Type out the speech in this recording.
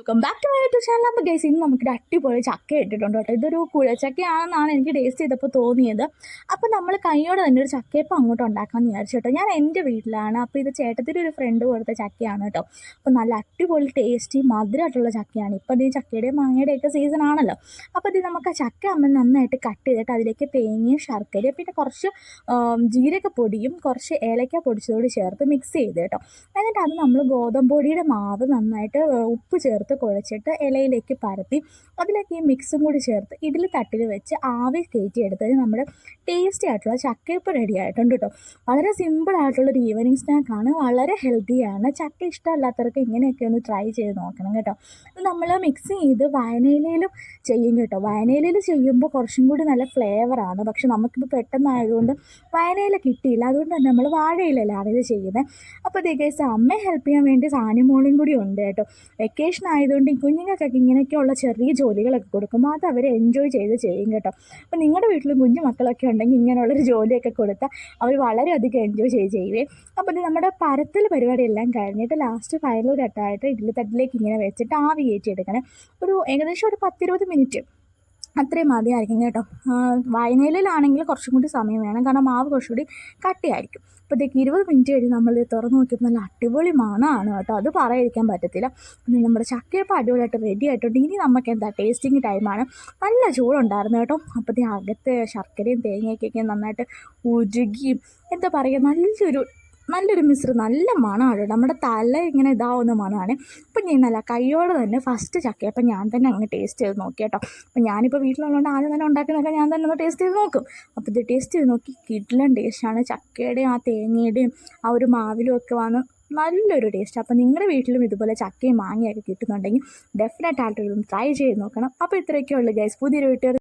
Welcome back to my YouTube channel. അപ്പോൾ guys ഇന്ന് നമുക്കൊരു അടിപൊളി ചക്ക ഇട്ടിട്ടുണ്ട് കേട്ടോ. ഇതൊരു കുഴച്ചക്കയാണെന്നാണ് എനിക്ക് ടേസ്റ്റ് ചെയ്തപ്പോൾ തോന്നിയത്. അപ്പോൾ നമ്മൾ കൈയോടെ തന്നെ ഒരു ചക്കയപ്പം അങ്ങോട്ട് ഉണ്ടാക്കാമെന്ന് വിചാരിച്ചു കേട്ടോ. ഞാൻ എൻ്റെ വീട്ടിലാണ്. അപ്പോൾ ഇത് ചേട്ടത്തിൻ്റെ ഒരു ഫ്രണ്ട് കൊടുത്ത ചക്കയാണ് കേട്ടോ. അപ്പോൾ നല്ല അടിപൊളി ടേസ്റ്റി മധുരമായിട്ടുള്ള ചക്കയാണ്. ഇപ്പോൾ ഈ ചക്കയുടെയും മാങ്ങയുടെയൊക്കെ സീസൺ ആണല്ലോ. അപ്പോൾ ഇത് നമുക്ക് ആ ചക്ക അമ്മ നന്നായിട്ട് കട്ട് ചെയ്തിട്ട് അതിലേക്ക് തേങ്ങയും ശർക്കരയും പിന്നെ കുറച്ച് ജീരകപ്പൊടിയും കുറച്ച് ഏലക്ക പൊടിച്ചതോട് ചേർത്ത് മിക്സ് ചെയ്ത് കേട്ടോ. എന്നിട്ട് അത് നമ്മൾ ഗോതമ്പ് പൊടിയുടെ മാവ് നന്നായിട്ട് ഉപ്പ് ചേർത്ത് കുഴച്ചിട്ട് ഇലയിലേക്ക് പരത്തി അതിലേക്ക് ഈ മിക്സും കൂടി ചേർത്ത് ഇഡ്ഡലി തട്ടിൽ വെച്ച് ആവി കയറ്റി എടുത്തത് നമ്മുടെ ടേസ്റ്റി ആയിട്ടുള്ള ചക്കയപ്പം റെഡി ആയിട്ടുണ്ട് കേട്ടോ. വളരെ സിമ്പിളായിട്ടുള്ളൊരു ഈവനിങ് സ്നാക്കാണ്, വളരെ ഹെൽത്തിയാണ്. ചക്ക ഇഷ്ടമല്ലാത്തവർക്ക് ഇങ്ങനെയൊക്കെ ഒന്ന് ട്രൈ ചെയ്ത് നോക്കണം കേട്ടോ. ഇത് നമ്മൾ മിക്സ് ചെയ്ത് വായനയിലും ചെയ്യും കേട്ടോ. വായനയിലിൽ ചെയ്യുമ്പോൾ കുറച്ചും കൂടി നല്ല ഫ്ലേവറാണ്. പക്ഷെ നമുക്കിപ്പോൾ പെട്ടെന്നായതുകൊണ്ട് വായനയില കിട്ടിയില്ല, അതുകൊണ്ട് തന്നെ നമ്മൾ വാഴയിലാണ് ഇത് ചെയ്യുന്നത്. അപ്പോൾ ഗൈസ് അമ്മയെ ഹെൽപ്പ് ചെയ്യാൻ വേണ്ടി സാനിമോളും കൂടി ഉണ്ട് കേട്ടോ. വെക്കേഷൻ ആയതുകൊണ്ട് ഈ കുഞ്ഞുങ്ങൾക്കൊക്കെ ഇങ്ങനെയൊക്കെയുള്ള ചെറിയ ജോലികളൊക്കെ കൊടുക്കുമ്പോൾ അത് അവർ എൻജോയ് ചെയ്ത് ചെയ്യും കേട്ടോ. അപ്പോൾ നിങ്ങളുടെ വീട്ടിലും കുഞ്ഞു മക്കളൊക്കെ ഉണ്ടെങ്കിൽ ഇങ്ങനെയുള്ളൊരു ജോലിയൊക്കെ കൊടുത്താൽ അവർ വളരെയധികം എൻജോയ് ചെയ്യുവേ. അപ്പോൾ ഇത് നമ്മുടെ പരത്തൽ പരിപാടിയെല്ലാം കഴിഞ്ഞിട്ട് ലാസ്റ്റ് ഫൈനൽ ഘട്ടമായിട്ട് ഇഡ്ഡലി തട്ടിലേക്ക് ഇങ്ങനെ വെച്ചിട്ട് ആവി കയറ്റിയെടുക്കണം. ഏകദേശം ഒരു 10-20 മിനിറ്റ് അത്രയും മതിയായിരിക്കും കേട്ടോ. വായനയിലാണെങ്കിൽ കുറച്ചും കൂടി സമയം വേണം, കാരണം മാവ് കുറച്ചുകൂടി കട്ടിയായിരിക്കും. അപ്പോഴത്തേക്ക് 20 മിനിറ്റ് കഴിഞ്ഞ് നമ്മൾ തുറന്ന് നോക്കിയപ്പോൾ നല്ല അടിപൊളി മണമാണ് കേട്ടോ. അത് പറയാതിരിക്കാൻ പറ്റത്തില്ല. പിന്നെ നമ്മുടെ ചക്കയപ്പം അടിപൊളിയായിട്ട് റെഡി ആയിട്ടുണ്ട്. ഇനി നമുക്ക് എന്താ ടേസ്റ്റിങ് ടൈമാണ്. നല്ല ചൂടുണ്ടായിരുന്നു കേട്ടോ. അപ്പോഴത്തേക്ക് അകത്ത് ശർക്കരയും തേങ്ങയൊക്കെ നന്നായിട്ട് ഉരുകിയും എന്താ പറയുക നല്ലൊരു മിശ്രം, നല്ല മണമാണ്. നമ്മുടെ തല ഇങ്ങനെ ഇതാവുന്ന മണമാണ്. അപ്പം ഞാൻ നല്ല കൈയോടെ തന്നെ ഫസ്റ്റ് ചക്കയപ്പം ഞാൻ തന്നെ അങ്ങ് ടേസ്റ്റ് ചെയ്ത് നോക്കി കേട്ടോ. അപ്പം ഞാനിപ്പോൾ വീട്ടിലുള്ളതുകൊണ്ട് ആദ്യം തന്നെ ഉണ്ടാക്കുന്നതൊക്കെ ഞാൻ തന്നെ ഒന്ന് ടേസ്റ്റ് ചെയ്ത് നോക്കും. അപ്പോൾ ഇത് ടേസ്റ്റ് ചെയ്ത് നോക്കി കിടിലൻ ടേസ്റ്റാണ്. ചക്കയുടെയും ആ തേങ്ങയുടെയും ആ ഒരു മാവിലും ഒക്കെ വന്ന് നല്ലൊരു ടേസ്റ്റ്. അപ്പോൾ നിങ്ങളുടെ വീട്ടിലും ഇതുപോലെ ചക്കയും മാങ്ങയൊക്കെ കിട്ടുന്നുണ്ടെങ്കിൽ ഡെഫിനറ്റായിട്ട് ഇതൊന്ന് ട്രൈ ചെയ്ത് നോക്കണം. അപ്പോൾ ഇത്രയൊക്കെ ഉള്ളൂ ഗൈസ്. പുതിയൊരു വീട്ടിൽ